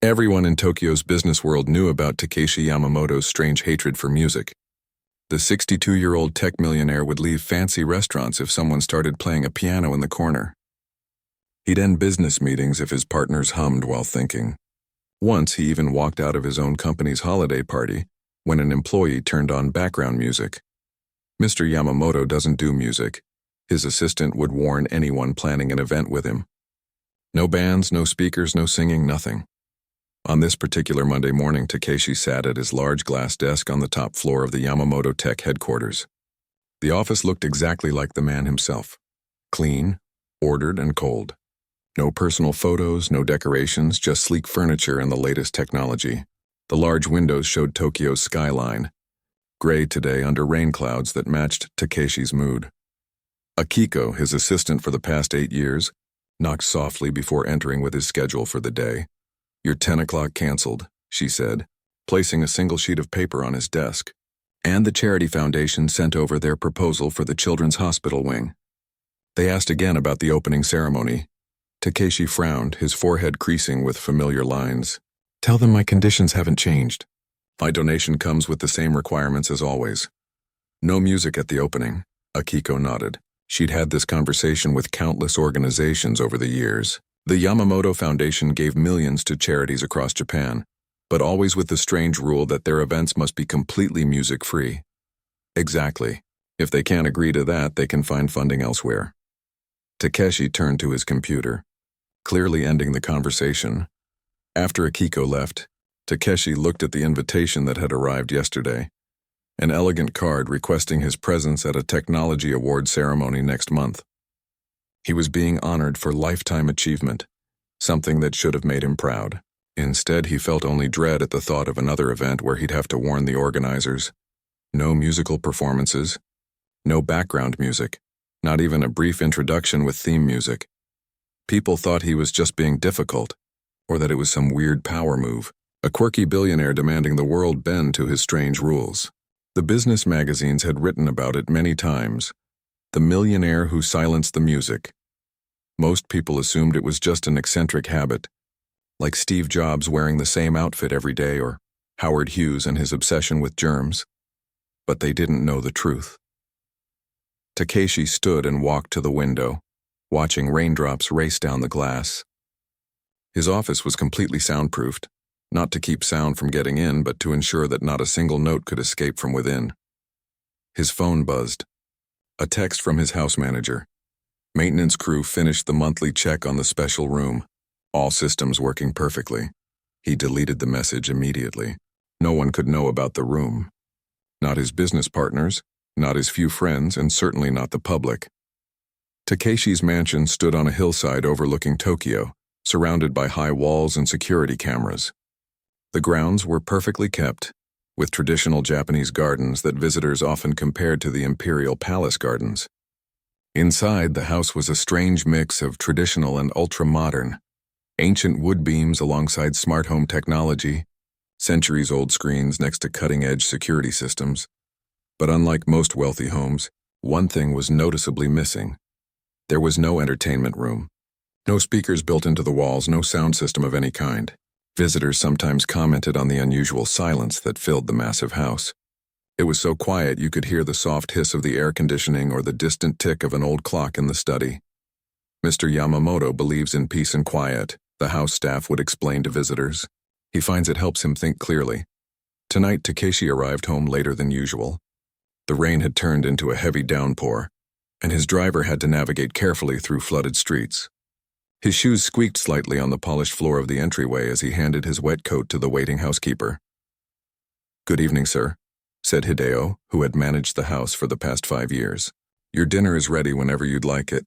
Everyone in Tokyo's business world knew about Takeshi Yamamoto's strange hatred for music. The 62-year-old tech millionaire would leave fancy restaurants if someone started playing a piano in the corner. He'd end business meetings if his partners hummed while thinking. Once he even walked out of his own company's holiday party when an employee turned on background music. Mr. Yamamoto doesn't do music. His assistant would warn anyone planning an event with him. No bands, no speakers, no singing, nothing. On this particular Monday morning, Takeshi sat at his large glass desk on the top floor of the Yamamoto Tech headquarters. The office looked exactly like the man himself. Clean, ordered, and cold. No personal photos, no decorations, just sleek furniture and the latest technology. The large windows showed Tokyo's skyline, gray today under rain clouds that matched Takeshi's mood. Akiko, his assistant for the past 8 years, knocked softly before entering with his schedule for the day. "Your 10 o'clock canceled," she said, placing a single sheet of paper on his desk. And the charity foundation sent over their proposal for the children's hospital wing. They asked again about the opening ceremony. Takeshi frowned, his forehead creasing with familiar lines. "Tell them my conditions haven't changed. My donation comes with the same requirements as always." "No music at the opening," Akiko nodded. She'd had this conversation with countless organizations over the years. The Yamamoto Foundation gave millions to charities across Japan, but always with the strange rule that their events must be completely music-free. Exactly. If they can't agree to that, they can find funding elsewhere. Takeshi turned to his computer, clearly ending the conversation. After Akiko left, Takeshi looked at the invitation that had arrived yesterday, an elegant card requesting his presence at a technology award ceremony next month. He was being honored for lifetime achievement, something that should have made him proud. Instead, he felt only dread at the thought of another event where he'd have to warn the organizers. No musical performances, no background music, not even a brief introduction with theme music. People thought he was just being difficult, or that it was some weird power move, a quirky billionaire demanding the world bend to his strange rules. The business magazines had written about it many times. The millionaire who silenced the music. Most people assumed it was just an eccentric habit, like Steve Jobs wearing the same outfit every day or Howard Hughes and his obsession with germs. But they didn't know the truth. Takeshi stood and walked to the window, watching raindrops race down the glass. His office was completely soundproofed, not to keep sound from getting in, but to ensure that not a single note could escape from within. His phone buzzed. A text from his house manager. Maintenance crew finished the monthly check on the special room. All systems working perfectly. He deleted the message immediately. No one could know about the room. Not his business partners, not his few friends, and certainly not the public. Takeshi's mansion stood on a hillside overlooking Tokyo, surrounded by high walls and security cameras. The grounds were perfectly kept, with traditional Japanese gardens that visitors often compared to the imperial palace gardens. Inside, the house was a strange mix of traditional and ultra-modern, ancient wood beams alongside smart home technology, centuries-old screens next to cutting-edge security systems. But unlike most wealthy homes, one thing was noticeably missing. There was no entertainment room. No speakers built into the walls, no sound system of any kind. Visitors sometimes commented on the unusual silence that filled the massive house. It was so quiet you could hear the soft hiss of the air conditioning or the distant tick of an old clock in the study. "Mr. Yamamoto believes in peace and quiet," the house staff would explain to visitors. "He finds it helps him think clearly." Tonight, Takeshi arrived home later than usual. The rain had turned into a heavy downpour, and his driver had to navigate carefully through flooded streets. His shoes squeaked slightly on the polished floor of the entryway as he handed his wet coat to the waiting housekeeper. "Good evening, sir," said Hideo, who had managed the house for the past 5 years. "Your dinner is ready whenever you'd like it."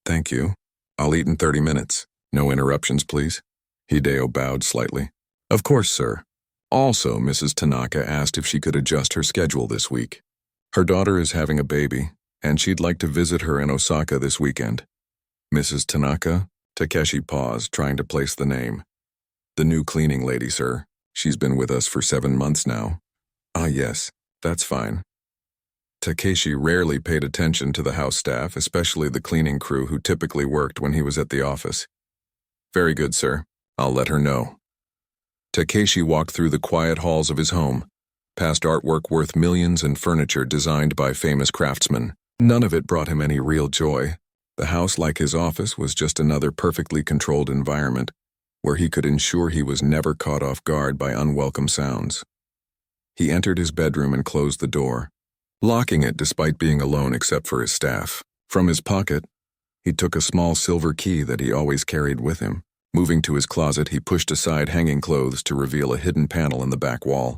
"Thank you. I'll eat in 30 minutes. No interruptions, please." Hideo bowed slightly. "Of course, sir." Also, Mrs. Tanaka asked if she could adjust her schedule this week. Her daughter is having a baby, and she'd like to visit her in Osaka this weekend. "Mrs. Tanaka?" Takeshi paused, trying to place the name. "The new cleaning lady, sir. She's been with us for 7 months now." "Ah, yes, that's fine." Takeshi rarely paid attention to the house staff, especially the cleaning crew who typically worked when he was at the office. "Very good, sir. I'll let her know." Takeshi walked through the quiet halls of his home, past artwork worth millions and furniture designed by famous craftsmen. None of it brought him any real joy. The house, like his office, was just another perfectly controlled environment where he could ensure he was never caught off guard by unwelcome sounds. He entered his bedroom and closed the door, locking it despite being alone except for his staff. From his pocket, he took a small silver key that he always carried with him. Moving to his closet, he pushed aside hanging clothes to reveal a hidden panel in the back wall.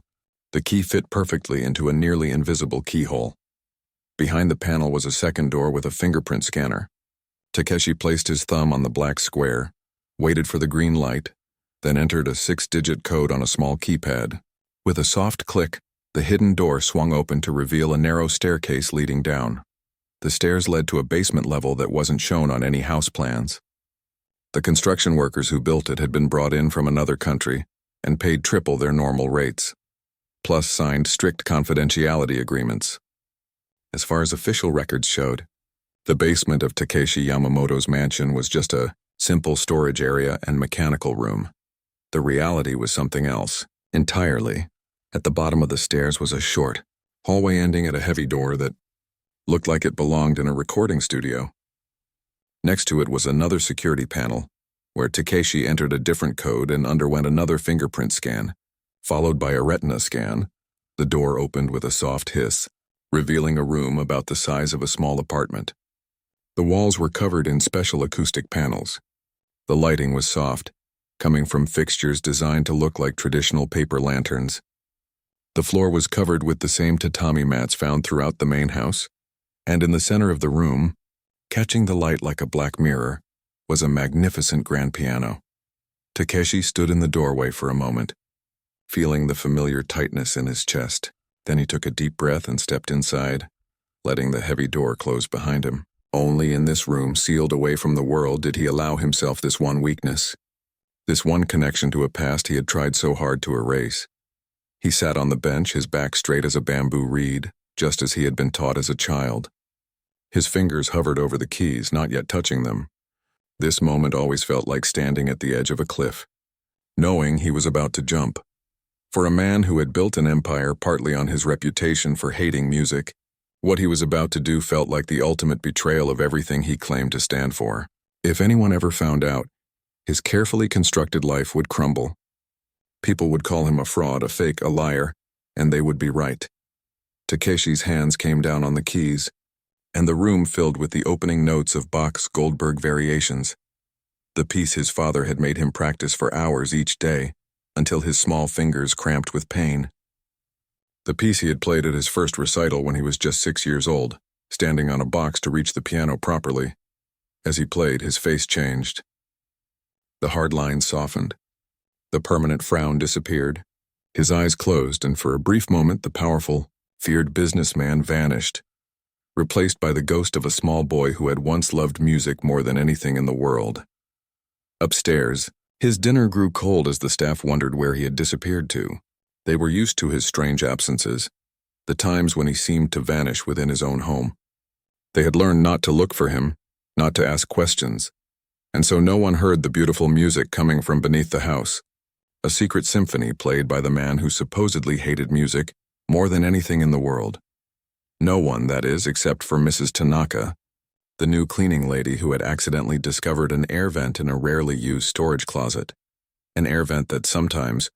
The key fit perfectly into a nearly invisible keyhole. Behind the panel was a second door with a fingerprint scanner. Takeshi placed his thumb on the black square, waited for the green light, then entered a 6-digit code on a small keypad. With a soft click, the hidden door swung open to reveal a narrow staircase leading down. The stairs led to a basement level that wasn't shown on any house plans. The construction workers who built it had been brought in from another country and paid triple their normal rates, plus signed strict confidentiality agreements. As far as official records showed, the basement of Takeshi Yamamoto's mansion was just a simple storage area and mechanical room. The reality was something else, entirely. At the bottom of the stairs was a short hallway ending at a heavy door that looked like it belonged in a recording studio. Next to it was another security panel, where Takeshi entered a different code and underwent another fingerprint scan, followed by a retina scan. The door opened with a soft hiss, revealing a room about the size of a small apartment. The walls were covered in special acoustic panels. The lighting was soft, coming from fixtures designed to look like traditional paper lanterns. The floor was covered with the same tatami mats found throughout the main house, and in the center of the room, catching the light like a black mirror, was a magnificent grand piano. Takeshi stood in the doorway for a moment, feeling the familiar tightness in his chest. Then he took a deep breath and stepped inside, letting the heavy door close behind him. Only in this room, sealed away from the world, did he allow himself this one weakness, this one connection to a past he had tried so hard to erase. He sat on the bench, his back straight as a bamboo reed, just as he had been taught as a child. His fingers hovered over the keys, not yet touching them. This moment always felt like standing at the edge of a cliff, knowing he was about to jump. For a man who had built an empire partly on his reputation for hating music, what he was about to do felt like the ultimate betrayal of everything he claimed to stand for. If anyone ever found out, his carefully constructed life would crumble. People would call him a fraud, a fake, a liar, and they would be right. Takeshi's hands came down on the keys, and the room filled with the opening notes of Bach's Goldberg Variations, the piece his father had made him practice for hours each day, until his small fingers cramped with pain. The piece he had played at his first recital when he was just 6 years old, standing on a box to reach the piano properly. As he played, his face changed. The hard lines softened. The permanent frown disappeared. His eyes closed, and for a brief moment the powerful, feared businessman vanished, replaced by the ghost of a small boy who had once loved music more than anything in the world. Upstairs, his dinner grew cold as the staff wondered where he had disappeared to. They were used to his strange absences, the times when he seemed to vanish within his own home. They had learned not to look for him, not to ask questions, and so no one heard the beautiful music coming from beneath the house, a secret symphony played by the man who supposedly hated music more than anything in the world. No one, that is, except for Mrs. Tanaka, the new cleaning lady who had accidentally discovered an air vent in a rarely used storage closet, an air vent that sometimes,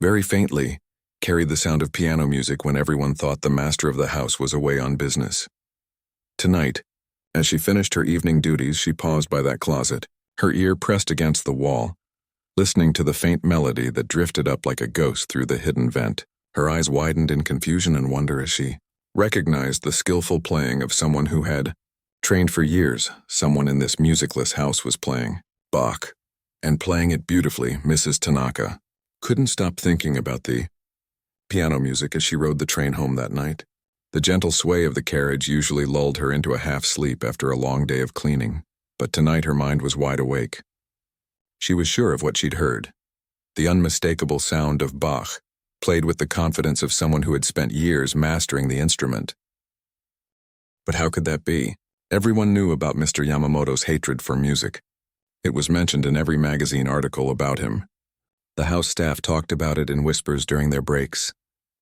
very faintly, carried the sound of piano music when everyone thought the master of the house was away on business. Tonight, as she finished her evening duties, she paused by that closet, her ear pressed against the wall, listening to the faint melody that drifted up like a ghost through the hidden vent. Her eyes widened in confusion and wonder as she recognized the skillful playing of someone who had trained for years. Someone in this musicless house was playing Bach, and playing it beautifully. Mrs. Tanaka couldn't stop thinking about the piano music as she rode the train home that night. The gentle sway of the carriage usually lulled her into a half-sleep after a long day of cleaning, but tonight her mind was wide awake. She was sure of what she'd heard. The unmistakable sound of Bach, played with the confidence of someone who had spent years mastering the instrument. But how could that be? Everyone knew about Mr. Yamamoto's hatred for music. It was mentioned in every magazine article about him. The house staff talked about it in whispers during their breaks,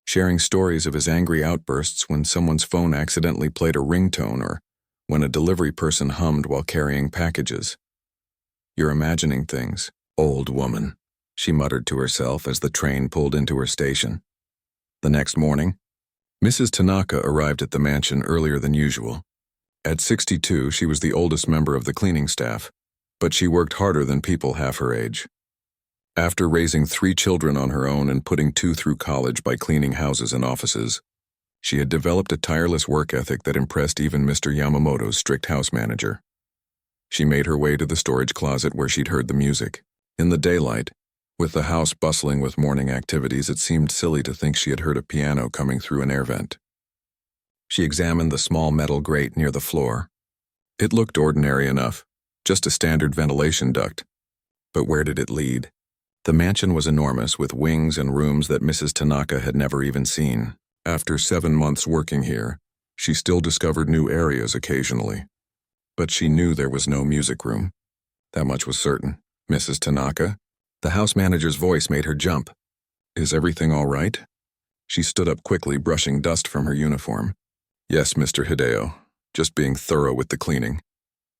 sharing stories of his angry outbursts when someone's phone accidentally played a ringtone or when a delivery person hummed while carrying packages. "You're imagining things, old woman," she muttered to herself as the train pulled into her station. The next morning, Mrs. Tanaka arrived at the mansion earlier than usual. At 62, she was the oldest member of the cleaning staff, but she worked harder than people half her age. After raising 3 children on her own and putting 2 through college by cleaning houses and offices, she had developed a tireless work ethic that impressed even Mr. Yamamoto's strict house manager. She made her way to the storage closet where she'd heard the music. In the daylight, with the house bustling with morning activities, it seemed silly to think she had heard a piano coming through an air vent. She examined the small metal grate near the floor. It looked ordinary enough, just a standard ventilation duct. But where did it lead? The mansion was enormous, with wings and rooms that Mrs. Tanaka had never even seen. After 7 months working here, she still discovered new areas occasionally. But she knew there was no music room. That much was certain. "Mrs. Tanaka?" The house manager's voice made her jump. "Is everything all right?" She stood up quickly, brushing dust from her uniform. "Yes, Mr. Hideo. Just being thorough with the cleaning."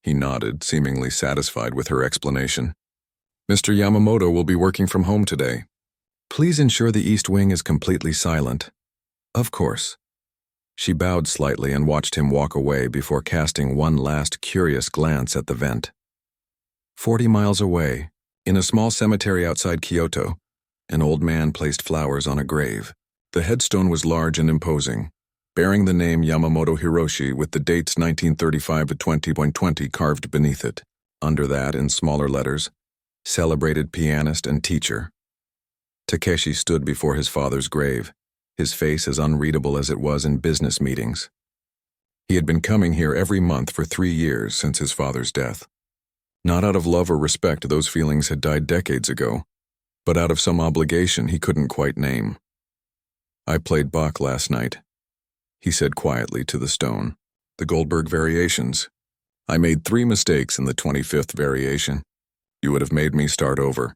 He nodded, seemingly satisfied with her explanation. "Mr. Yamamoto will be working from home today. Please ensure the east wing is completely silent." "Of course." She bowed slightly and watched him walk away before casting one last curious glance at the vent. 40 miles away, in a small cemetery outside Kyoto, an old man placed flowers on a grave. The headstone was large and imposing, bearing the name Yamamoto Hiroshi with the dates 1935 to 2020 carved beneath it. Under that, in smaller letters, "Celebrated pianist and teacher." Takeshi stood before his father's grave, his face as unreadable as it was in business meetings. He had been coming here every month for 3 years since his father's death. Not out of love or respect, those feelings had died decades ago, but out of some obligation he couldn't quite name. "I played Bach last night," he said quietly to the stone. "The Goldberg variations. I made 3 mistakes in the 25th variation. You would have made me start over."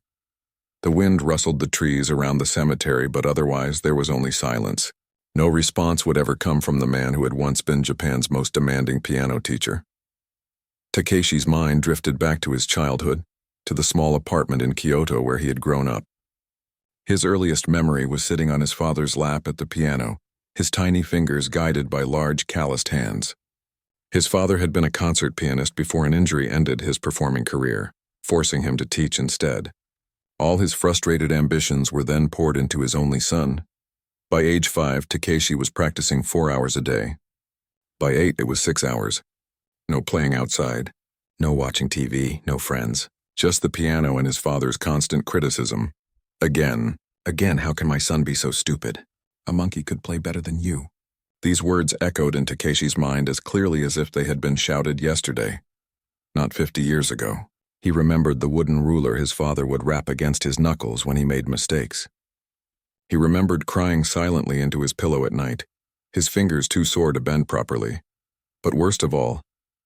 The wind rustled the trees around the cemetery, but otherwise there was only silence. No response would ever come from the man who had once been Japan's most demanding piano teacher. Takeshi's mind drifted back to his childhood, to the small apartment in Kyoto where he had grown up. His earliest memory was sitting on his father's lap at the piano, his tiny fingers guided by large, calloused hands. His father had been a concert pianist before an injury ended his performing career, forcing him to teach instead. All his frustrated ambitions were then poured into his only son. By age 5, Takeshi was practicing 4 hours a day. By 8, it was 6 hours. No playing outside, no watching TV, no friends, just the piano and his father's constant criticism. Again, how can my son be so stupid? A monkey could play better than you." These words echoed in Takeshi's mind as clearly as if they had been shouted yesterday, not 50 years ago. He remembered the wooden ruler his father would rap against his knuckles when he made mistakes. He remembered crying silently into his pillow at night, his fingers too sore to bend properly. But worst of all,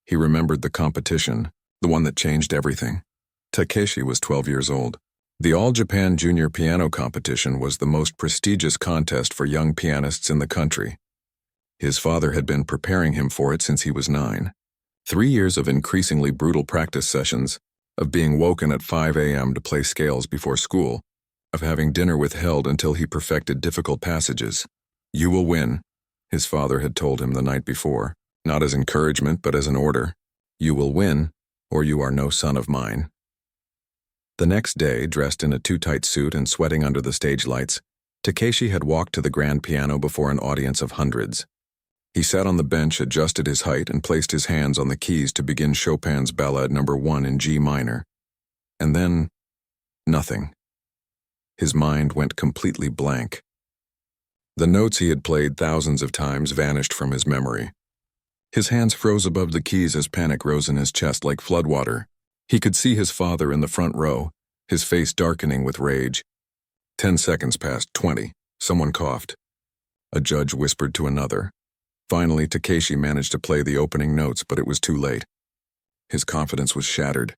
he remembered the competition, the one that changed everything. Takeshi was 12 years old. The All-Japan Junior Piano Competition was the most prestigious contest for young pianists in the country. His father had been preparing him for it since he was 9. 3 years of increasingly brutal practice sessions, of being woken at 5 a.m. to play scales before school, of having dinner withheld until he perfected difficult passages. "You will win," his father had told him the night before, not as encouragement but as an order. "You will win, or you are no son of mine." The next day, dressed in a too-tight suit and sweating under the stage lights, Takeshi had walked to the grand piano before an audience of hundreds. He sat on the bench, adjusted his height, and placed his hands on the keys to begin Chopin's Ballade No. 1 in G minor. And then, nothing. His mind went completely blank. The notes he had played thousands of times vanished from his memory. His hands froze above the keys as panic rose in his chest like floodwater. He could see his father in the front row, his face darkening with rage. 10 seconds passed, 20. Someone coughed. A judge whispered to another. Finally, Takeshi managed to play the opening notes, but it was too late. His confidence was shattered.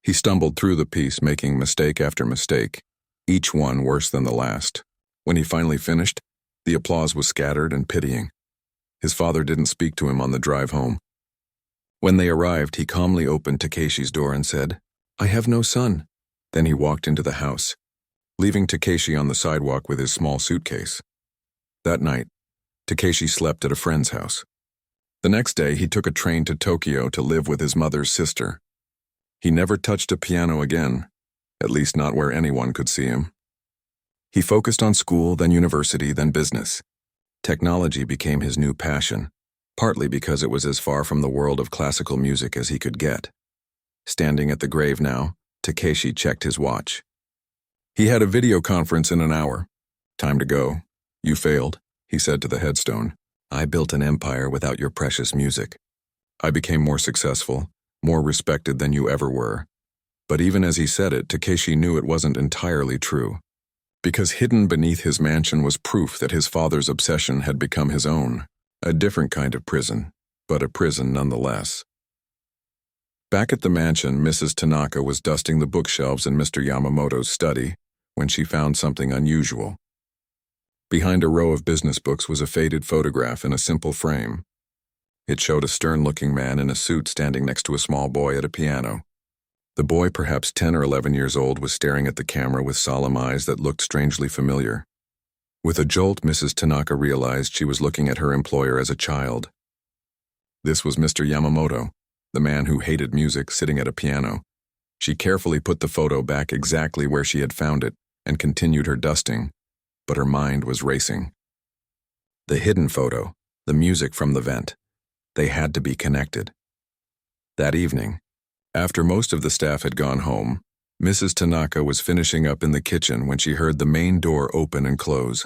He stumbled through the piece, making mistake after mistake. each one worse than the last. When he finally finished, the applause was scattered and pitying. His father didn't speak to him on the drive home. When they arrived, he calmly opened Takeshi's door and said, "I have no son." Then he walked into the house, leaving Takeshi on the sidewalk with his small suitcase. That night, Takeshi slept at a friend's house. The next day, he took a train to Tokyo to live with his mother's sister. He never touched a piano again, at least not where anyone could see him. He focused on school, then university, then business. Technology became his new passion, partly because it was as far from the world of classical music as he could get. Standing at the grave now, Takeshi checked his watch. He had a video conference in an hour. "Time to go. You failed," he said to the headstone. "I built an empire without your precious music. I became more successful, more respected than you ever were." But even as he said it, Takeshi knew it wasn't entirely true. Because hidden beneath his mansion was proof that his father's obsession had become his own. A different kind of prison, but a prison nonetheless. Back at the mansion, Mrs. Tanaka was dusting the bookshelves in Mr. Yamamoto's study when she found something unusual. Behind a row of business books was a faded photograph in a simple frame. It showed a stern-looking man in a suit standing next to a small boy at a piano. The boy, perhaps 10 or 11 years old, was staring at the camera with solemn eyes that looked strangely familiar. With a jolt, Mrs. Tanaka realized she was looking at her employer as a child. This was Mr. Yamamoto, the man who hated music, sitting at a piano. She carefully put the photo back exactly where she had found it and continued her dusting, but her mind was racing. The hidden photo, the music from the vent, they had to be connected. That evening, after most of the staff had gone home, Mrs. Tanaka was finishing up in the kitchen when she heard the main door open and close.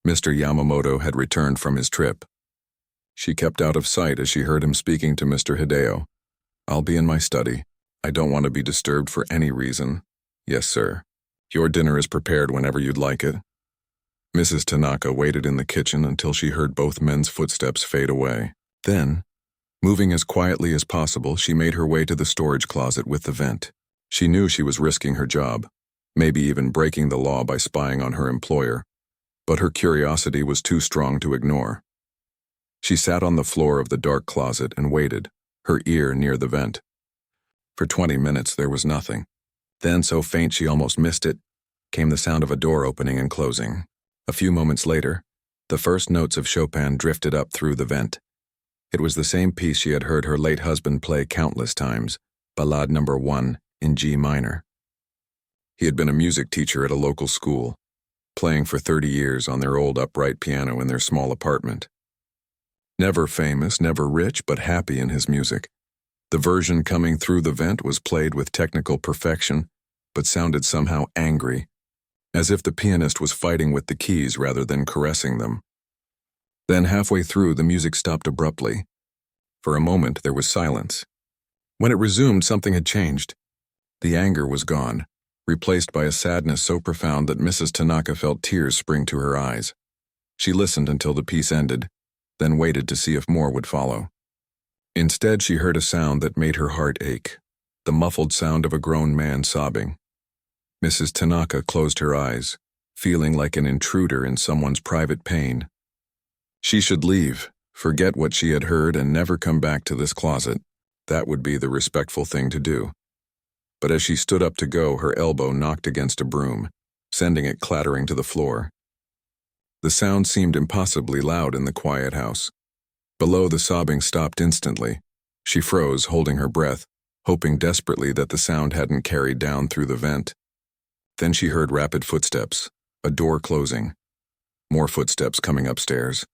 Mr. Yamamoto had returned from his trip. She kept out of sight as she heard him speaking to Mr. Hideo. "I'll be in my study. I don't want to be disturbed for any reason." "Yes, sir. Your dinner is prepared whenever you'd like it." Mrs. Tanaka waited in the kitchen until she heard both men's footsteps fade away. Then, moving as quietly as possible, she made her way to the storage closet with the vent. She knew she was risking her job, maybe even breaking the law by spying on her employer, but her curiosity was too strong to ignore. She sat on the floor of the dark closet and waited, her ear near the vent. For 20 minutes there was nothing. Then, so faint she almost missed it, came the sound of a door opening and closing. A few moments later, the first notes of Chopin drifted up through the vent. It was the same piece she had heard her late husband play countless times, Ballade No. 1 in G minor. He had been a music teacher at a local school, playing for 30 years on their old upright piano in their small apartment. Never famous, never rich, but happy in his music. The version coming through the vent was played with technical perfection, but sounded somehow angry, as if the pianist was fighting with the keys rather than caressing them. Then halfway through, the music stopped abruptly. For a moment, there was silence. When it resumed, something had changed. The anger was gone, replaced by a sadness so profound that Mrs. Tanaka felt tears spring to her eyes. She listened until the piece ended, then waited to see if more would follow. Instead, she heard a sound that made her heart ache, the muffled sound of a grown man sobbing. Mrs. Tanaka closed her eyes, feeling like an intruder in someone's private pain. She should leave, forget what she had heard, and never come back to this closet. That would be the respectful thing to do. But as she stood up to go, her elbow knocked against a broom, sending it clattering to the floor. The sound seemed impossibly loud in the quiet house. Below, the sobbing stopped instantly. She froze, holding her breath, hoping desperately that the sound hadn't carried down through the vent. Then she heard rapid footsteps, a door closing, more footsteps coming upstairs.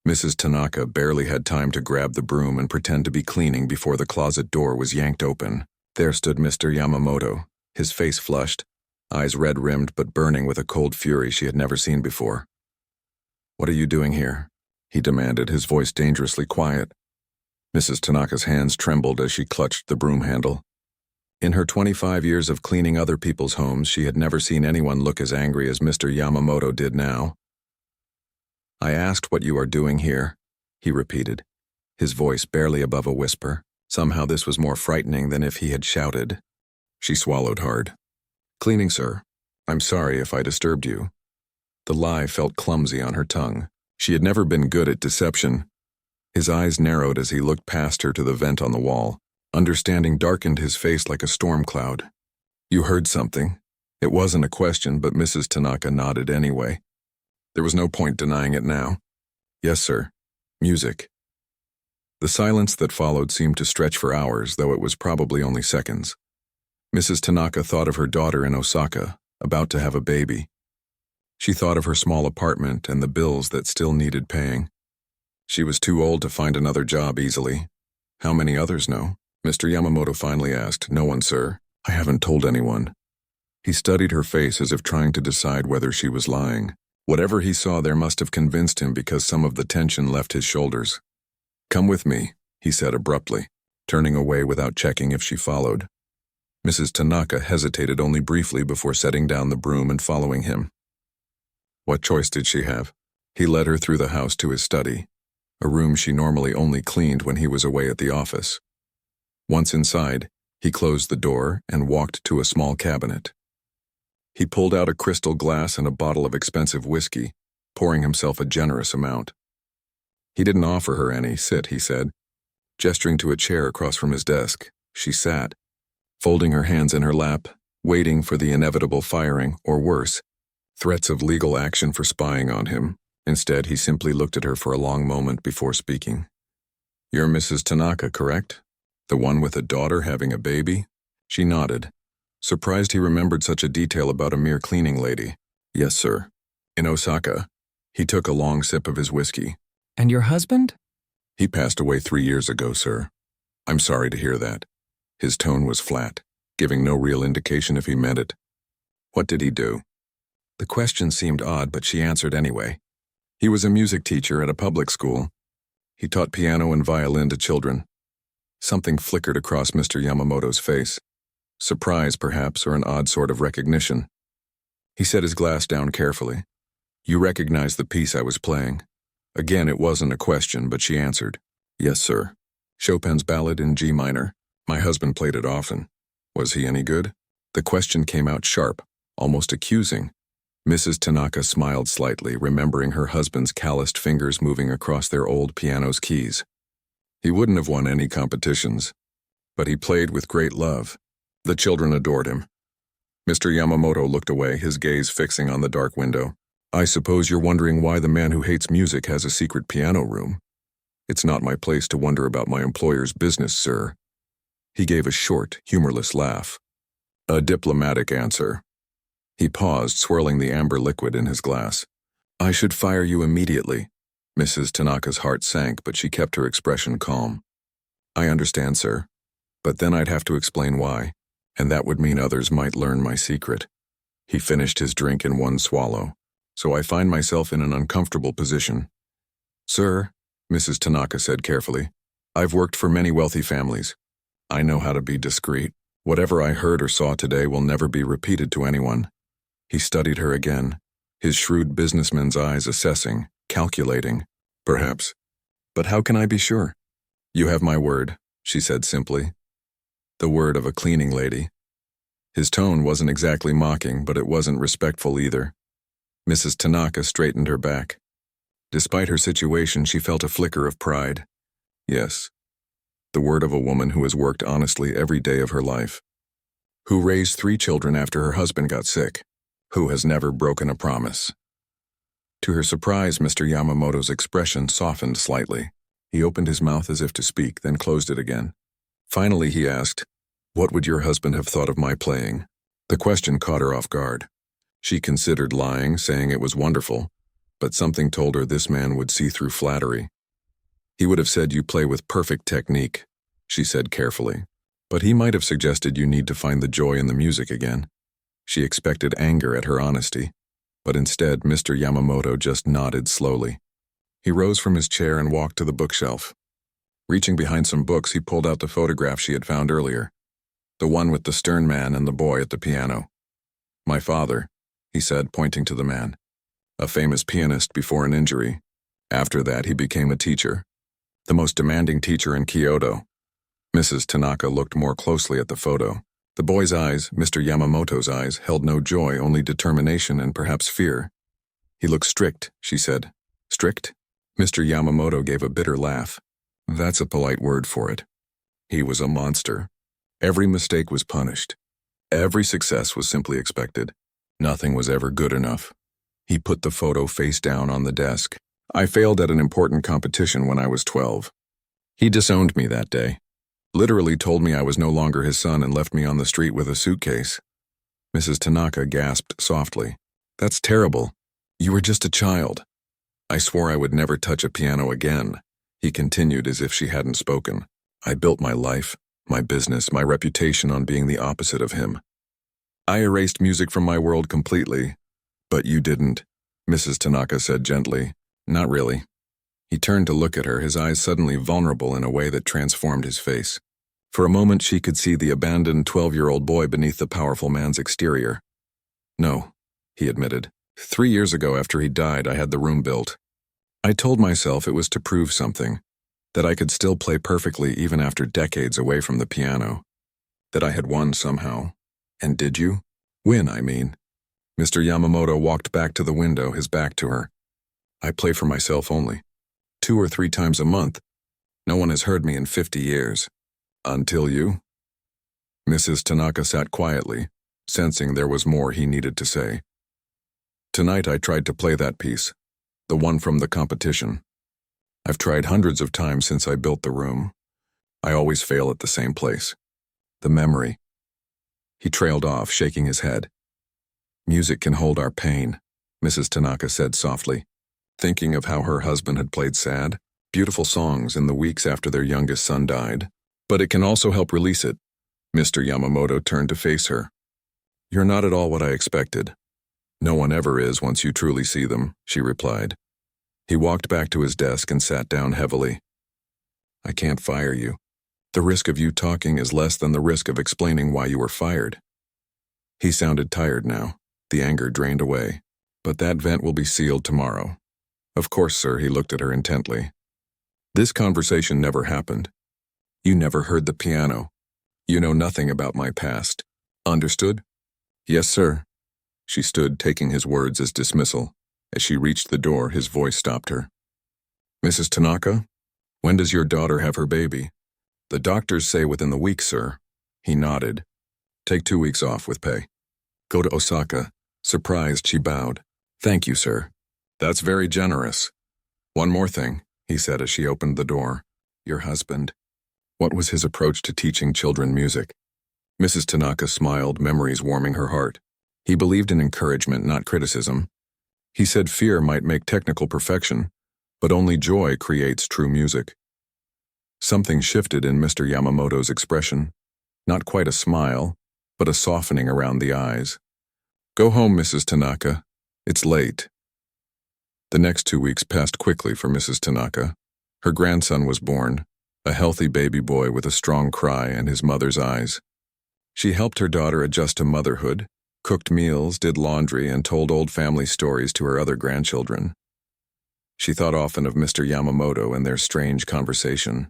Mrs. Tanaka barely had time to grab the broom and pretend to be cleaning before the closet door was yanked open. There stood Mr. Yamamoto, his face flushed, eyes red-rimmed but burning with a cold fury she had never seen before. "What are you doing here?" he demanded, his voice dangerously quiet. Mrs. Tanaka's hands trembled as she clutched the broom handle. In her 25 years of cleaning other people's homes, she had never seen anyone look as angry as Mr. Yamamoto did now. "I asked what you are doing here," he repeated, his voice barely above a whisper. Somehow this was more frightening than if he had shouted. She swallowed hard. "Cleaning, sir. I'm sorry if I disturbed you. The lie felt clumsy on her tongue. She had never been good at deception. His eyes narrowed as he looked past her to the vent on the wall. Understanding darkened his face like a storm cloud. You heard something. It wasn't a question, but Mrs. Tanaka nodded anyway. There was no point denying it now. Yes, sir. Music. The silence that followed seemed to stretch for hours, though it was probably only seconds. Mrs. Tanaka thought of her daughter in Osaka, about to have a baby. She thought of her small apartment and the bills that still needed paying. She was too old to find another job easily. How many others know? Mr. Yamamoto finally asked. No one, sir. I haven't told anyone. He studied her face as if trying to decide whether she was lying. Whatever he saw there must have convinced him because some of the tension left his shoulders. Come with me, he said abruptly, turning away without checking if she followed. Mrs. Tanaka hesitated only briefly before setting down the broom and following him. What choice did she have? He led her through the house to his study, a room she normally only cleaned when he was away at the office. Once inside, he closed the door and walked to a small cabinet. He pulled out a crystal glass and a bottle of expensive whiskey, pouring himself a generous amount. He didn't offer her any. Sit, he said. Gesturing to a chair across from his desk, she sat, folding her hands in her lap, waiting for the inevitable firing, or worse, threats of legal action for spying on him. Instead, he simply looked at her for a long moment before speaking. You're Mrs. Tanaka, correct? The one with a daughter having a baby? She nodded, surprised he remembered such a detail about a mere cleaning lady. Yes, sir. In Osaka. He took a long sip of his whiskey. And your husband? He passed away 3 years ago, sir. I'm sorry to hear that. His tone was flat, giving no real indication if he meant it. What did he do? The question seemed odd, but she answered anyway. He was a music teacher at a public school. He taught piano and violin to children. Something flickered across Mr. Yamamoto's face. Surprise, perhaps, or an odd sort of recognition. He set his glass down carefully. You recognize the piece I was playing. Again, it wasn't a question, but she answered. Yes, sir. Chopin's Ballad in G minor. My husband played it often. Was he any good? The question came out sharp, almost accusing. Mrs. Tanaka smiled slightly, remembering her husband's calloused fingers moving across their old piano's keys. He wouldn't have won any competitions, but he played with great love. The children adored him. Mr. Yamamoto looked away, his gaze fixing on the dark window. I suppose you're wondering why the man who hates music has a secret piano room. It's not my place to wonder about my employer's business, sir. He gave a short, humorless laugh. A diplomatic answer. He paused, swirling the amber liquid in his glass. I should fire you immediately. Mrs. Tanaka's heart sank, but she kept her expression calm. I understand, sir. But then I'd have to explain why, and that would mean others might learn my secret. He finished his drink in one swallow, so I find myself in an uncomfortable position. Sir, Mrs. Tanaka said carefully, I've worked for many wealthy families. I know how to be discreet. Whatever I heard or saw today will never be repeated to anyone. He studied her again, his shrewd businessman's eyes assessing, calculating. Perhaps. But how can I be sure? You have my word, she said simply. The word of a cleaning lady. His tone wasn't exactly mocking, but it wasn't respectful either. Mrs. Tanaka straightened her back. Despite her situation, she felt a flicker of pride. Yes. The word of a woman who has worked honestly every day of her life. Who raised 3 children after her husband got sick. Who has never broken a promise. To her surprise, Mr. Yamamoto's expression softened slightly. He opened his mouth as if to speak, then closed it again. Finally, he asked, What would your husband have thought of my playing? The question caught her off guard. She considered lying, saying it was wonderful, but something told her this man would see through flattery. He would have said you play with perfect technique, she said carefully, but he might have suggested you need to find the joy in the music again. She expected anger at her honesty, but instead Mr. Yamamoto just nodded slowly. He rose from his chair and walked to the bookshelf. Reaching behind some books, he pulled out the photograph she had found earlier, the one with the stern man and the boy at the piano. My father, he said, pointing to the man, a famous pianist before an injury. After that, he became a teacher, the most demanding teacher in Kyoto. Mrs. Tanaka looked more closely at the photo. The boy's eyes, Mr. Yamamoto's eyes, held no joy, only determination and perhaps fear. "He looks strict," she said. "Strict?" Mr. Yamamoto gave a bitter laugh. "That's a polite word for it. He was a monster. Every mistake was punished. Every success was simply expected. Nothing was ever good enough." He put the photo face down on the desk. "I failed at an important competition when I was 12. He disowned me that day. Literally told me I was no longer his son and left me on the street with a suitcase." Mrs. Tanaka gasped softly. "That's terrible. You were just a child." "I swore I would never touch a piano again," he continued as if she hadn't spoken. "I built my life, my business, my reputation on being the opposite of him. I erased music from my world completely. But you didn't," Mrs. Tanaka said gently. "Not really." He turned to look at her, his eyes suddenly vulnerable in a way that transformed his face. For a moment she could see the abandoned 12-year-old boy beneath the powerful man's exterior. "No," he admitted. 3 years ago after he died, I had the room built. I told myself it was to prove something, that I could still play perfectly even after decades away from the piano. That I had won somehow. And did you? Win, I mean." Mr. Yamamoto walked back to the window, his back to her. "I play for myself only. 2 or 3 times a month. No one has heard me in 50 years. Until you?" Mrs. Tanaka sat quietly, sensing there was more he needed to say. "Tonight I tried to play that piece, the one from the competition. I've tried hundreds of times since I built the room. I always fail at the same place. The memory." He trailed off, shaking his head. "Music can hold our pain," Mrs. Tanaka said softly, thinking of how her husband had played sad, beautiful songs in the weeks after their youngest son died. "But it can also help release it." Mr. Yamamoto turned to face her. "You're not at all what I expected." "No one ever is once you truly see them," she replied. He walked back to his desk and sat down heavily. "I can't fire you. The risk of you talking is less than the risk of explaining why you were fired." He sounded tired now, the anger drained away. "But that vent will be sealed tomorrow." "Of course, sir," he looked at her intently. "This conversation never happened. You never heard the piano. You know nothing about my past. Understood?" "Yes, sir." She stood, taking his words as dismissal. As she reached the door, his voice stopped her. "Mrs. Tanaka, when does your daughter have her baby?" "The doctors say within the week, sir." He nodded. "Take 2 weeks off with pay. Go to Osaka." Surprised, she bowed. "Thank you, sir." "That's very generous. One more thing," he said as she opened the door. "Your husband. What was his approach to teaching children music?" Mrs. Tanaka smiled, memories warming her heart. "He believed in encouragement, not criticism. He said fear might make technical perfection, but only joy creates true music." Something shifted in Mr. Yamamoto's expression. Not quite a smile, but a softening around the eyes. "Go home, Mrs. Tanaka. It's late." The next 2 weeks passed quickly for Mrs. Tanaka. Her grandson was born, a healthy baby boy with a strong cry and his mother's eyes. She helped her daughter adjust to motherhood, cooked meals, did laundry, and told old family stories to her other grandchildren. She thought often of Mr. Yamamoto and their strange conversation.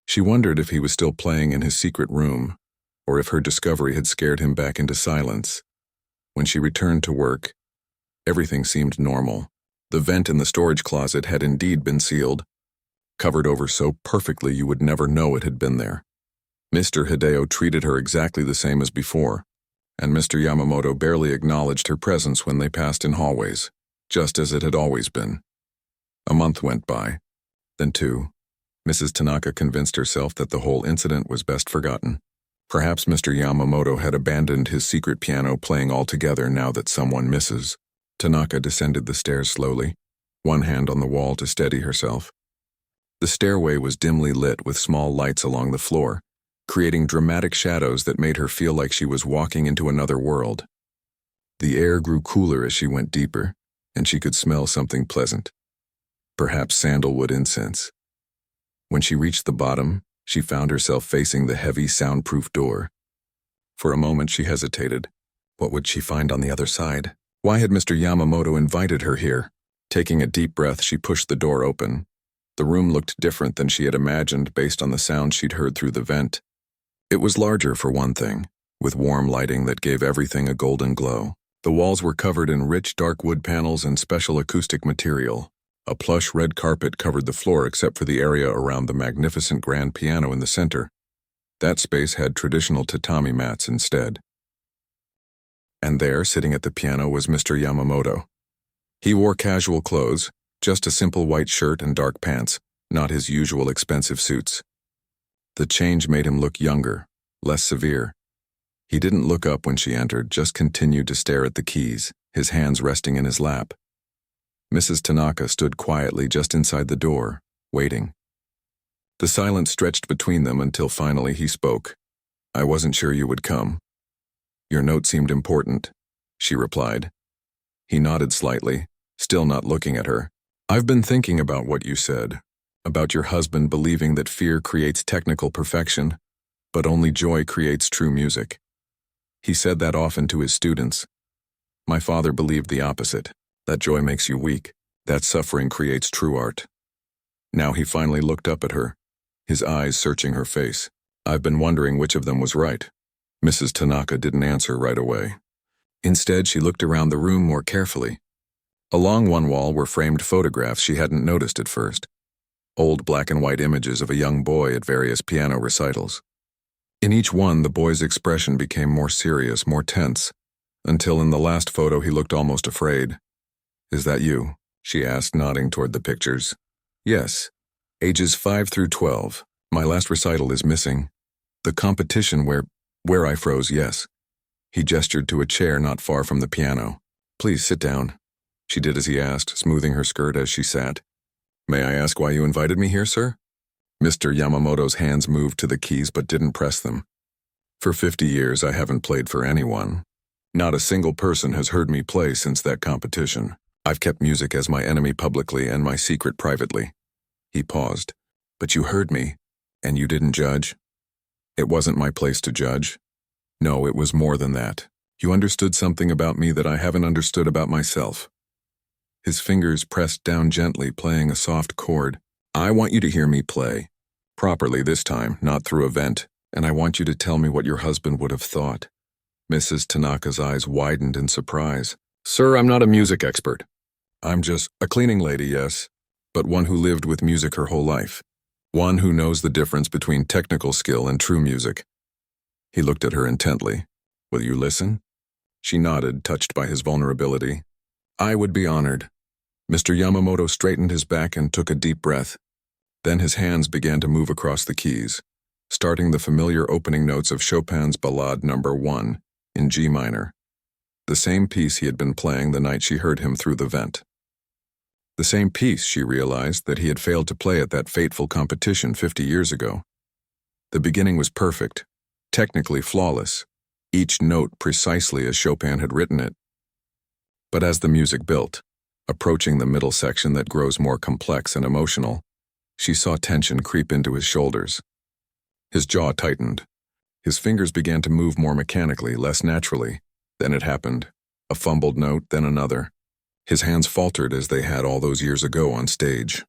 She wondered if he was still playing in his secret room, or if her discovery had scared him back into silence. When she returned to work, everything seemed normal. The vent in the storage closet had indeed been sealed, covered over so perfectly you would never know it had been there. Mr. Hideo treated her exactly the same as before, and Mr. Yamamoto barely acknowledged her presence when they passed in hallways, just as it had always been. A month went by, then 2. Mrs. Tanaka convinced herself that the whole incident was best forgotten. Perhaps Mr. Yamamoto had abandoned his secret piano playing altogether now that someone misses. Tanaka descended the stairs slowly, one hand on the wall to steady herself. The stairway was dimly lit with small lights along the floor, creating dramatic shadows that made her feel like she was walking into another world. The air grew cooler as she went deeper, and she could smell something pleasant. Perhaps sandalwood incense. When she reached the bottom, she found herself facing the heavy, soundproof door. For a moment she hesitated. What would she find on the other side? Why had Mr. Yamamoto invited her here? Taking a deep breath, she pushed the door open. The room looked different than she had imagined based on the sound she'd heard through the vent. It was larger, for one thing, with warm lighting that gave everything a golden glow. The walls were covered in rich dark wood panels and special acoustic material. A plush red carpet covered the floor except for the area around the magnificent grand piano in the center. That space had traditional tatami mats instead. And there, sitting at the piano, was Mr. Yamamoto. He wore casual clothes, just a simple white shirt and dark pants, not his usual expensive suits. The change made him look younger, less severe. He didn't look up when she entered, just continued to stare at the keys, his hands resting in his lap. Mrs. Tanaka stood quietly just inside the door, waiting. The silence stretched between them until finally he spoke. "I wasn't sure you would come." "Your note seemed important," she replied. He nodded slightly, still not looking at her. "I've been thinking about what you said, about your husband believing that fear creates technical perfection, but only joy creates true music. He said that often to his students. My father believed the opposite, that joy makes you weak, that suffering creates true art." Now he finally looked up at her, his eyes searching her face. "I've been wondering which of them was right." Mrs. Tanaka didn't answer right away. Instead, she looked around the room more carefully. Along one wall were framed photographs she hadn't noticed at first. Old black and white images of a young boy at various piano recitals. In each one, the boy's expression became more serious, more tense, until in the last photo he looked almost afraid. "Is that you?" she asked, nodding toward the pictures. "Yes. Ages 5 through 12. My last recital is missing. The competition where I froze, yes." He gestured to a chair not far from the piano. "Please sit down." She did as he asked, smoothing her skirt as she sat. "May I ask why you invited me here, sir?" Mr. Yamamoto's hands moved to the keys but didn't press them. "For 50 years I haven't played for anyone. Not a single person has heard me play since that competition. I've kept music as my enemy publicly and my secret privately." He paused. "But you heard me, and you didn't judge?" "It wasn't my place to judge. No, it was more than that. You understood something about me that I haven't understood about myself." His fingers pressed down gently, playing a soft chord. "I want you to hear me play. Properly this time, not through a vent, and I want you to tell me what your husband would have thought." Mrs. Tanaka's eyes widened in surprise. "Sir, I'm not a music expert. I'm just a cleaning lady, yes, but one who lived with music her whole life. One who knows the difference between technical skill and true music." He looked at her intently. "Will you listen?" She nodded, touched by his vulnerability. "I would be honored." Mr. Yamamoto straightened his back and took a deep breath. Then his hands began to move across the keys, starting the familiar opening notes of Chopin's Ballade No. 1 in G minor, the same piece he had been playing the night she heard him through the vent. The same piece, she realized, that he had failed to play at that fateful competition 50 years ago. The beginning was perfect, technically flawless, each note precisely as Chopin had written it. But as the music built, approaching the middle section that grows more complex and emotional, she saw tension creep into his shoulders. His jaw tightened. His fingers began to move more mechanically, less naturally. Then it happened. A fumbled note, then another. His hands faltered as they had all those years ago on stage.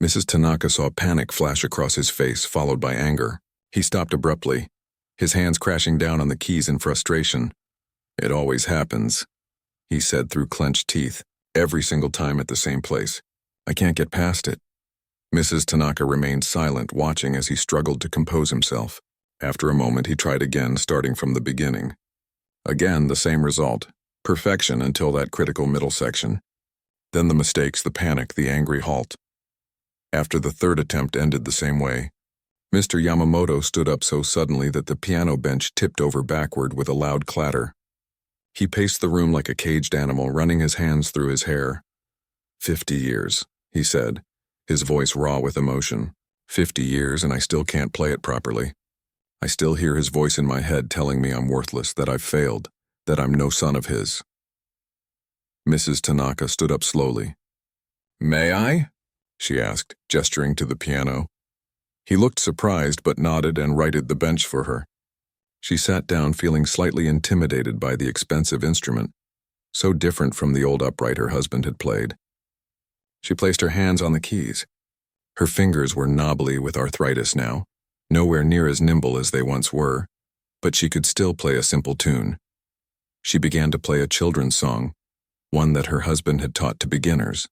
Mrs. Tanaka saw panic flash across his face, followed by anger. He stopped abruptly, his hands crashing down on the keys in frustration. "It always happens," he said through clenched teeth. "Every single time at the same place. I can't get past it." Mrs. Tanaka remained silent, watching as he struggled to compose himself. After a moment, he tried again, starting from the beginning. Again, the same result. Perfection until that critical middle section. Then the mistakes, the panic, the angry halt. After the third attempt ended the same way, Mr. Yamamoto stood up so suddenly that the piano bench tipped over backward with a loud clatter. He paced the room like a caged animal, running his hands through his hair. 50 years, he said, his voice raw with emotion. 50 years and I still can't play it properly. I still hear his voice in my head telling me I'm worthless, that I've failed, that I'm no son of his. Mrs. Tanaka stood up slowly. "May I?" she asked, gesturing to the piano. He looked surprised but nodded and righted the bench for her. She sat down, feeling slightly intimidated by the expensive instrument, so different from the old upright her husband had played. She placed her hands on the keys. Her fingers were knobbly with arthritis now, nowhere near as nimble as they once were. but she could still play a simple tune. She began to play a children's song, one that her husband had taught to beginners.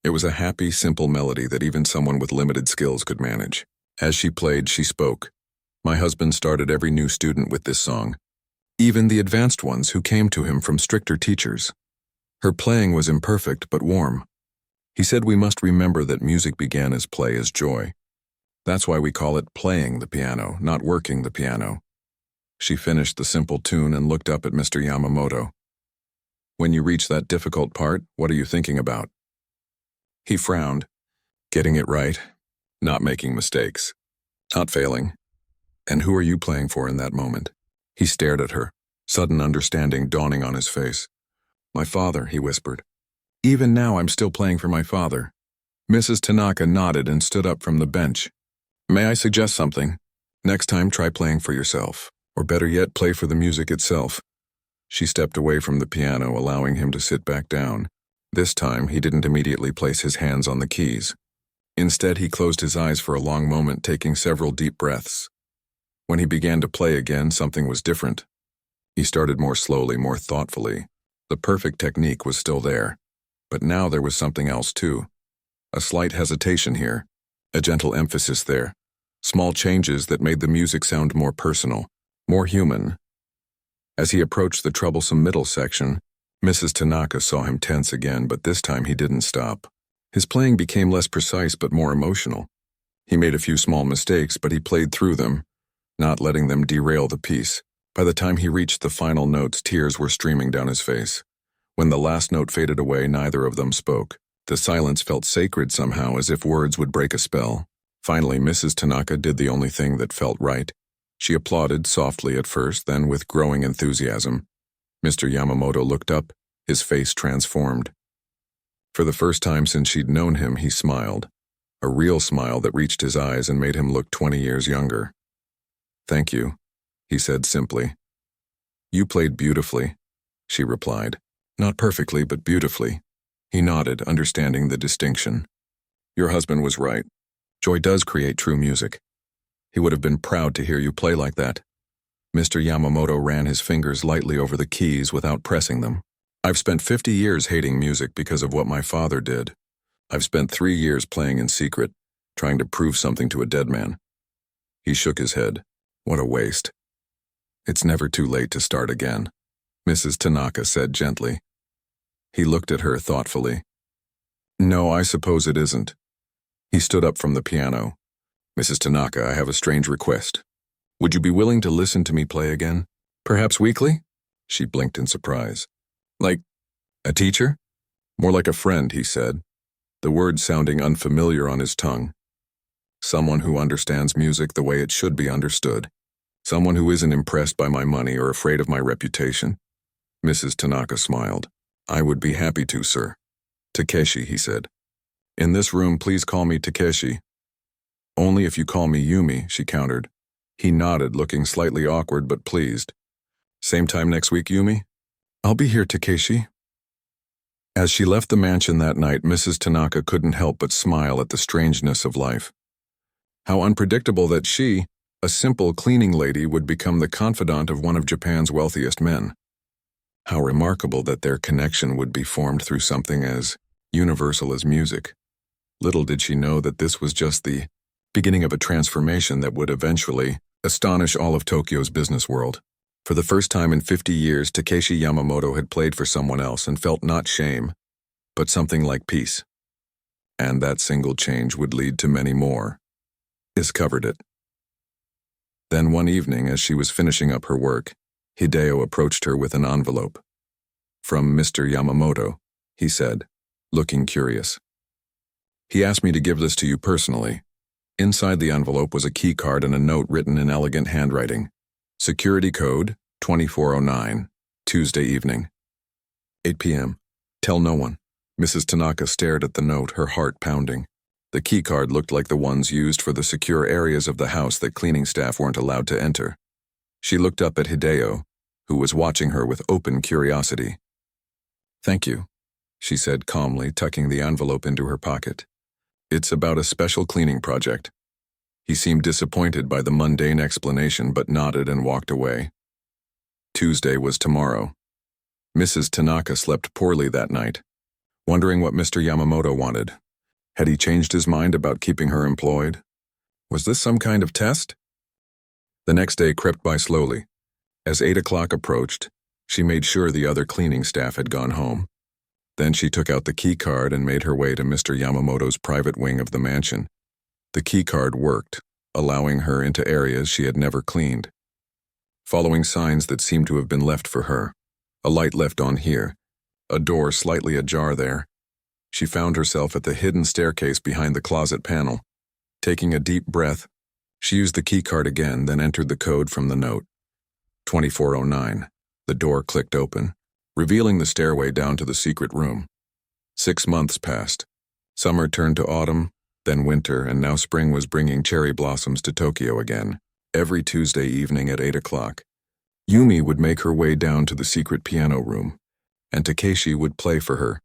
It was a happy, simple melody that even someone with limited skills could manage. As she played, she spoke. My husband started every new student with this song, even the advanced ones who came to him from stricter teachers. Her playing was imperfect but warm. He said we must remember that music began as play, as joy. That's why we call it playing the piano, not working the piano. She finished the simple tune and looked up at Mr. Yamamoto. When you reach that difficult part, what are you thinking about? He frowned. Getting it right, not making mistakes, not failing. And who are you playing for in that moment? He stared at her, sudden understanding dawning on his face. My father, he whispered. Even now I'm still playing for my father. Mrs. Tanaka nodded and stood up from the bench. May I suggest something? Next time try playing for yourself, or better yet, play for the music itself. She stepped away from the piano, allowing him to sit back down. This time, he didn't immediately place his hands on the keys. Instead, he closed his eyes for a long moment, taking several deep breaths. When he began to play again, something was different. He started more slowly, more thoughtfully. The perfect technique was still there. But now there was something else too. A slight hesitation here, a gentle emphasis there. Small changes that made the music sound more personal, more human. As he approached the troublesome middle section, Mrs. Tanaka saw him tense again, but this time he didn't stop. His playing became less precise but more emotional. He made a few small mistakes, but he played through them, not letting them derail the piece. By the time he reached the final notes, tears were streaming down his face. When the last note faded away, neither of them spoke. The silence felt sacred somehow, as if words would break a spell. Finally, Mrs. Tanaka did the only thing that felt right. She applauded softly at first, then with growing enthusiasm. Mr. Yamamoto looked up, his face transformed. For the first time since she'd known him, he smiled. A real smile that reached his eyes and made him look 20 years younger. Thank you, he said simply. You played beautifully, she replied. Not perfectly, but beautifully. He nodded, understanding the distinction. Your husband was right. Joy does create true music. He would have been proud to hear you play like that. Mr. Yamamoto ran his fingers lightly over the keys without pressing them. I've spent 50 years hating music because of what my father did. I've spent 3 years playing in secret, trying to prove something to a dead man. He shook his head. What a waste. It's never too late to start again, Mrs. Tanaka said gently. He looked at her thoughtfully. No, I suppose it isn't. He stood up from the piano. Mrs. Tanaka, I have a strange request. Would you be willing to listen to me play again? Perhaps weekly? She blinked in surprise. Like a teacher? More like a friend, he said, the words sounding unfamiliar on his tongue. Someone who understands music the way it should be understood. Someone who isn't impressed by my money or afraid of my reputation. Mrs. Tanaka smiled. I would be happy to, sir. Takeshi, he said. In this room, please call me Takeshi. Only if you call me Yumi, she countered. He nodded, looking slightly awkward but pleased. Same time next week, Yumi? I'll be here, Takeshi. As she left the mansion that night, Mrs. Tanaka couldn't help but smile at the strangeness of life. How unpredictable that she, a simple cleaning lady, would become the confidant of one of Japan's wealthiest men. How remarkable that their connection would be formed through something as universal as music. Little did she know that this was just the beginning of a transformation that would eventually astonish all of Tokyo's business world. For the first time in 50 years, Takeshi Yamamoto had played for someone else and felt not shame, but something like peace. And that single change would lead to many more. Discovered it. Then one evening, as she was finishing up her work, Hideo approached her with an envelope. From Mr. Yamamoto, he said, looking curious. He asked me to give this to you personally. Inside the envelope was a key card and a note written in elegant handwriting. Security code 2409, Tuesday evening. 8 p.m. Tell no one. Mrs. Tanaka stared at the note, her heart pounding. The key card looked like the ones used for the secure areas of the house that cleaning staff weren't allowed to enter. She looked up at Hideo, who was watching her with open curiosity. Thank you, she said calmly, tucking the envelope into her pocket. It's about a special cleaning project. He seemed disappointed by the mundane explanation but nodded and walked away. Tuesday was tomorrow. Mrs. Tanaka slept poorly that night, wondering what Mr. Yamamoto wanted. Had he changed his mind about keeping her employed? Was this some kind of test? The next day crept by slowly. As 8 o'clock approached, she made sure the other cleaning staff had gone home. Then she took out the key card and made her way to Mr. Yamamoto's private wing of the mansion. The key card worked, allowing her into areas she had never cleaned. Following signs that seemed to have been left for her, a light left on here, a door slightly ajar there, she found herself at the hidden staircase behind the closet panel. Taking a deep breath, she used the key card again, then entered the code from the note. 2409. The door clicked open, revealing the stairway down to the secret room. 6 months passed. Summer turned to autumn, then winter, and now spring was bringing cherry blossoms to Tokyo again. Every Tuesday evening at 8 o'clock, Yumi would make her way down to the secret piano room, and Takeshi would play for her.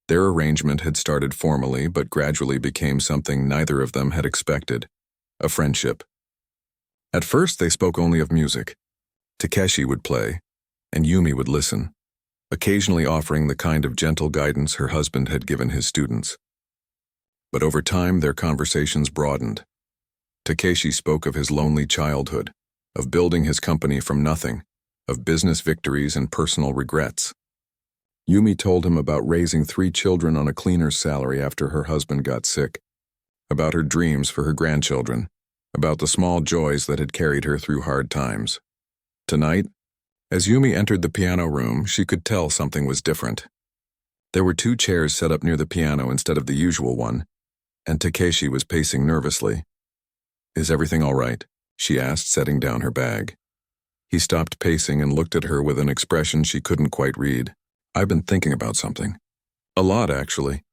Their arrangement had started formally but gradually became something neither of them had expected, a friendship. At first they spoke only of music. Takeshi would play, and Yumi would listen, occasionally offering the kind of gentle guidance her husband had given his students. But over time their conversations broadened. Takeshi spoke of his lonely childhood, of building his company from nothing, of business victories and personal regrets. Yumi told him about raising 3 children on a cleaner's salary after her husband got sick, about her dreams for her grandchildren, about the small joys that had carried her through hard times. Tonight, as Yumi entered the piano room, she could tell something was different. There were 2 chairs set up near the piano instead of the usual one, and Takeshi was pacing nervously. "Is everything all right?" she asked, setting down her bag. He stopped pacing and looked at her with an expression she couldn't quite read. "I've been thinking about something. A lot, actually."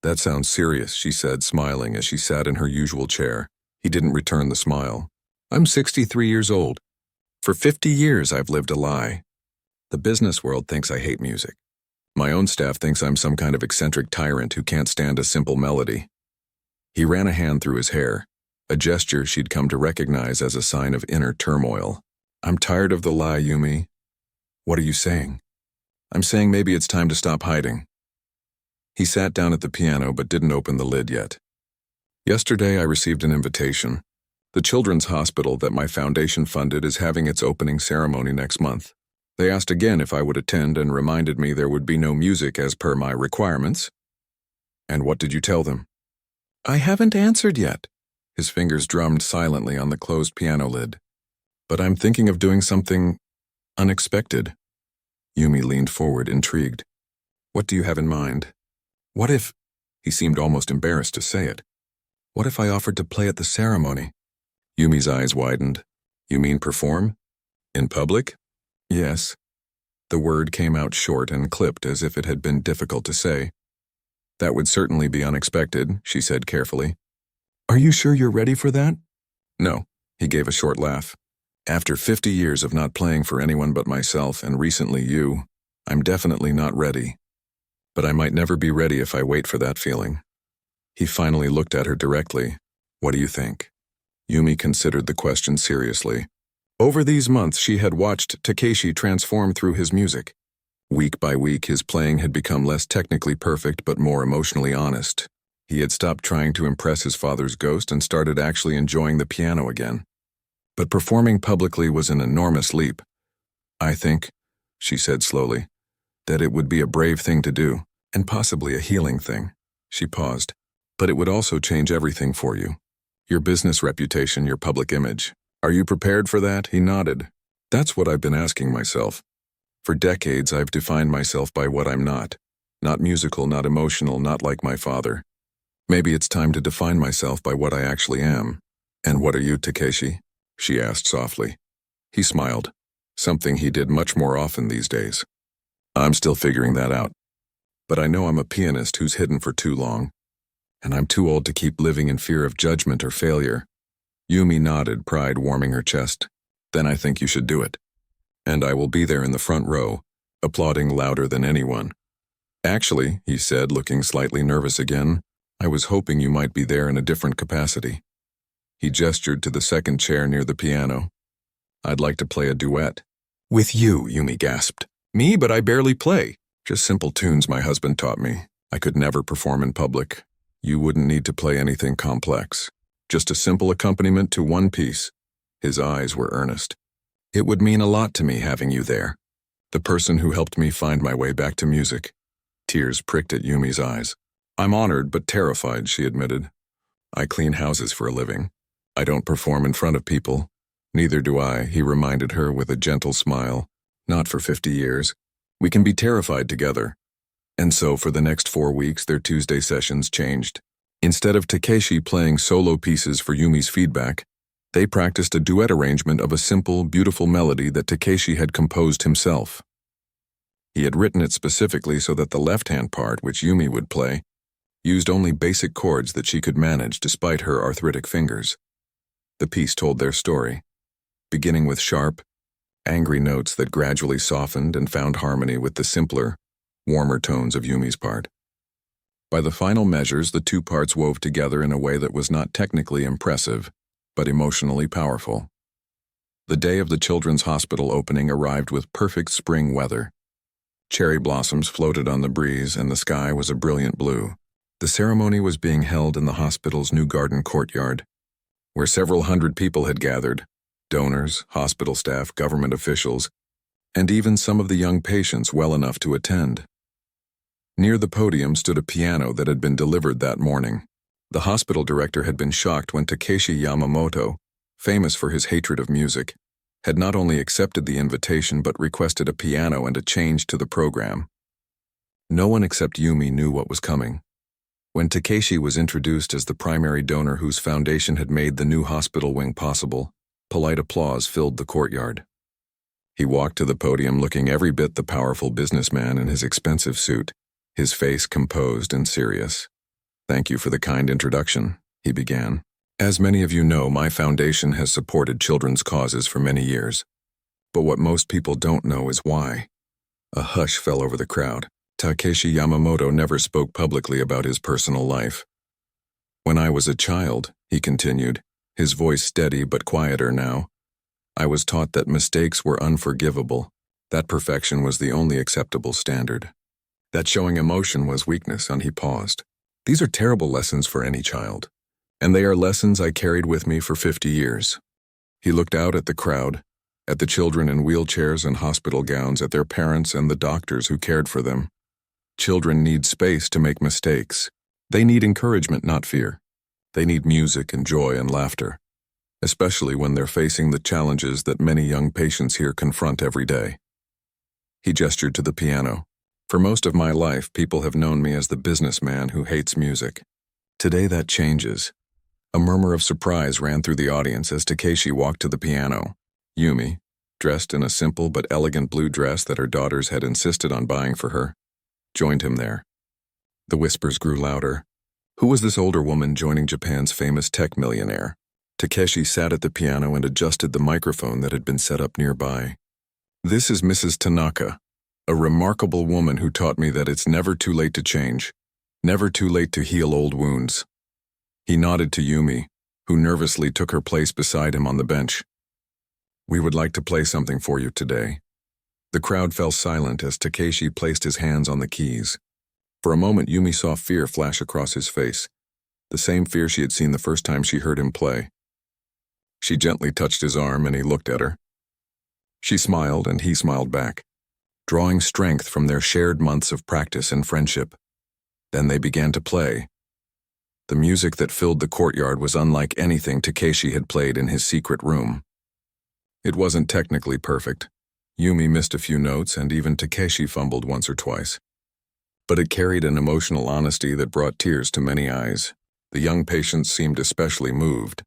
"That sounds serious," she said, smiling as she sat in her usual chair. He didn't return the smile. "I'm 63 years old. For 50 years I've lived a lie. The business world thinks I hate music. My own staff thinks I'm some kind of eccentric tyrant who can't stand a simple melody." He ran a hand through his hair, a gesture she'd come to recognize as a sign of inner turmoil. "I'm tired of the lie, Yumi." "What are you saying?" "I'm saying maybe it's time to stop hiding." He sat down at the piano but didn't open the lid yet. "Yesterday I received an invitation. The children's hospital that my foundation funded is having its opening ceremony next month. They asked again if I would attend and reminded me there would be no music as per my requirements." "And what did you tell them?" "I haven't answered yet." His fingers drummed silently on the closed piano lid. "But I'm thinking of doing something unexpected." Yumi leaned forward, intrigued. "What do you have in mind?" "What if—" He seemed almost embarrassed to say it. "What if I offered to play at the ceremony?" Yumi's eyes widened. "You mean perform? In public?" "Yes." The word came out short and clipped as if it had been difficult to say. "That would certainly be unexpected," she said carefully. "Are you sure you're ready for that?" "No," he gave a short laugh. "After 50 years of not playing for anyone but myself and recently you, I'm definitely not ready. But I might never be ready if I wait for that feeling." He finally looked at her directly. "What do you think?" Yumi considered the question seriously. Over these months she had watched Takeshi transform through his music. Week by week his playing had become less technically perfect but more emotionally honest. He had stopped trying to impress his father's ghost and started actually enjoying the piano again. But performing publicly was an enormous leap. "I think," she said slowly, "that it would be a brave thing to do, and possibly a healing thing." She paused. "But it would also change everything for you. Your business reputation, your public image. Are you prepared for that?" He nodded. "That's what I've been asking myself. For decades I've defined myself by what I'm not. Not musical, not emotional, not like my father. Maybe it's time to define myself by what I actually am." "And what are you, Takeshi?" she asked softly. He smiled, something he did much more often these days. "I'm still figuring that out. But I know I'm a pianist who's hidden for too long. And I'm too old to keep living in fear of judgment or failure." Yumi nodded, pride warming her chest. "Then I think you should do it. And I will be there in the front row, applauding louder than anyone." "Actually," he said, looking slightly nervous again, "I was hoping you might be there in a different capacity." He gestured to the second chair near the piano. "I'd like to play a duet." "With you," Yumi gasped. "Me? But I barely play. Just simple tunes my husband taught me. I could never perform in public. You wouldn't need to play anything complex. Just a simple accompaniment to one piece." His eyes were earnest. "It would mean a lot to me having you there. The person who helped me find my way back to music." Tears pricked at Yumi's eyes. "I'm honored but terrified," she admitted. "I clean houses for a living. I don't perform in front of people." "Neither do I," he reminded her with a gentle smile. "Not for 50 years. We can be terrified together." And so for the next 4 weeks, their Tuesday sessions changed. Instead of Takeshi playing solo pieces for Yumi's feedback, they practiced a duet arrangement of a simple, beautiful melody that Takeshi had composed himself. He had written it specifically so that the left-hand part, which Yumi would play, used only basic chords that she could manage despite her arthritic fingers. The piece told their story, beginning with sharp, angry notes that gradually softened and found harmony with the simpler, warmer tones of Yumi's part. By the final measures, the two parts wove together in a way that was not technically impressive, but emotionally powerful. The day of the children's hospital opening arrived with perfect spring weather. Cherry blossoms floated on the breeze, and the sky was a brilliant blue. The ceremony was being held in the hospital's new garden courtyard, where several hundred people had gathered: donors, hospital staff, government officials, and even some of the young patients well enough to attend. Near the podium stood a piano that had been delivered that morning. The hospital director had been shocked when Takeshi Yamamoto, famous for his hatred of music, had not only accepted the invitation but requested a piano and a change to the program. No one except Yumi knew what was coming. When Takeshi was introduced as the primary donor whose foundation had made the new hospital wing possible, polite applause filled the courtyard. He walked to the podium looking every bit the powerful businessman in his expensive suit, his face composed and serious. "Thank you for the kind introduction," he began. "As many of you know, my foundation has supported children's causes for many years. But what most people don't know is why." A hush fell over the crowd. Takeshi Yamamoto never spoke publicly about his personal life. "When I was a child," he continued, his voice steady but quieter now, "I was taught that mistakes were unforgivable, that perfection was the only acceptable standard, that showing emotion was weakness," and he paused. "These are terrible lessons for any child, and they are lessons I carried with me for 50 years. He looked out at the crowd, at the children in wheelchairs and hospital gowns, at their parents and the doctors who cared for them. Children need space to make mistakes. They need encouragement, not fear. They need music and joy and laughter, especially when they're facing the challenges that many young patients here confront every day." He gestured to the piano. "For most of my life, people have known me as the businessman who hates music. Today that changes." A murmur of surprise ran through the audience as Takeshi walked to the piano. Yumi, dressed in a simple but elegant blue dress that her daughters had insisted on buying for her, joined him there. The whispers grew louder. Who was this older woman joining Japan's famous tech millionaire? Takeshi sat at the piano and adjusted the microphone that had been set up nearby. "This is Mrs. Tanaka, a remarkable woman who taught me that it's never too late to change, never too late to heal old wounds." He nodded to Yumi, who nervously took her place beside him on the bench. "We would like to play something for you today." The crowd fell silent as Takeshi placed his hands on the keys. For a moment, Yumi saw fear flash across his face, the same fear she had seen the first time she heard him play. She gently touched his arm and he looked at her. She smiled and he smiled back, drawing strength from their shared months of practice and friendship. Then they began to play. The music that filled the courtyard was unlike anything Takeshi had played in his secret room. It wasn't technically perfect. Yumi missed a few notes and even Takeshi fumbled once or twice. But it carried an emotional honesty that brought tears to many eyes. The young patients seemed especially moved,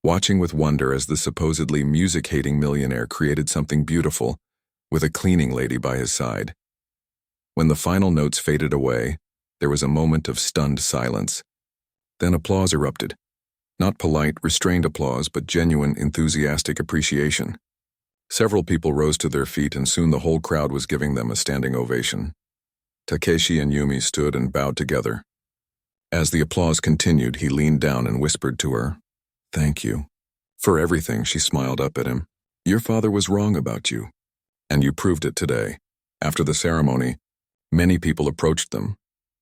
watching with wonder as the supposedly music-hating millionaire created something beautiful, with a cleaning lady by his side. When the final notes faded away, there was a moment of stunned silence. Then applause erupted. Not polite, restrained applause, but genuine, enthusiastic appreciation. Several people rose to their feet and soon the whole crowd was giving them a standing ovation. Takeshi and Yumi stood and bowed together. As the applause continued, he leaned down and whispered to her, Thank you. For everything, she smiled up at him. Your father was wrong about you. And you proved it today. After the ceremony, many people approached them.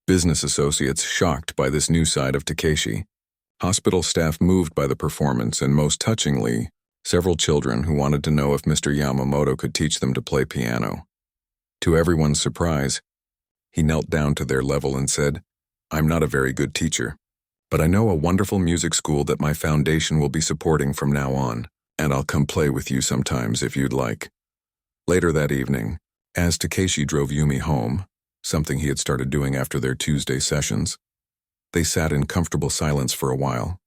Business associates shocked by this new side of Takeshi. Hospital staff moved by the performance, and most touchingly, several children who wanted to know if Mr. Yamamoto could teach them to play piano. To everyone's surprise, he knelt down to their level and said, I'm not a very good teacher, but I know a wonderful music school that my foundation will be supporting from now on, and I'll come play with you sometimes if you'd like. Later that evening, as Takeshi drove Yumi home, something he had started doing after their Tuesday sessions, they sat in comfortable silence for a while.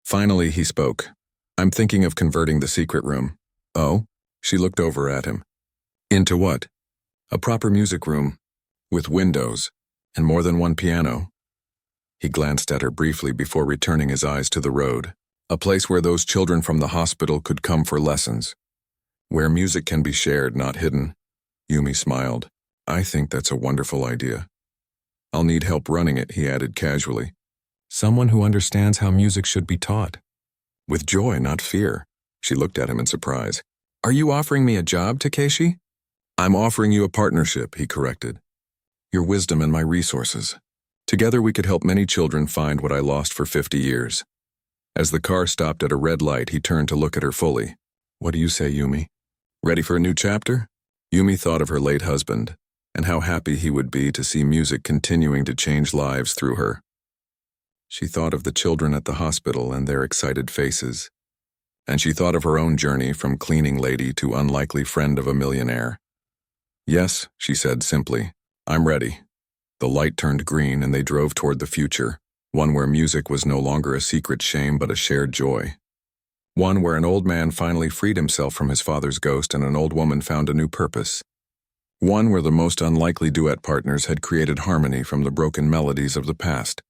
Finally, he spoke. I'm thinking of converting the secret room. Oh? She looked over at him. Into what? A proper music room, with windows, and more than one piano. He glanced at her briefly before returning his eyes to the road. A place where those children from the hospital could come for lessons. Where music can be shared, not hidden. Yumi smiled. I think that's a wonderful idea. I'll need help running it, he added casually. Someone who understands how music should be taught. With joy, not fear. She looked at him in surprise. Are you offering me a job, Takeshi? I'm offering you a partnership, he corrected. Your wisdom and my resources. Together we could help many children find what I lost for 50 years. As the car stopped at a red light, he turned to look at her fully. What do you say, Yumi? Ready for a new chapter? Yumi thought of her late husband, and how happy he would be to see music continuing to change lives through her. She thought of the children at the hospital and their excited faces, and she thought of her own journey from cleaning lady to unlikely friend of a millionaire. Yes, she said simply, I'm ready. The light turned green and they drove toward the future, one where music was no longer a secret shame but a shared joy. One where an old man finally freed himself from his father's ghost and an old woman found a new purpose. One where the most unlikely duet partners had created harmony from the broken melodies of the past.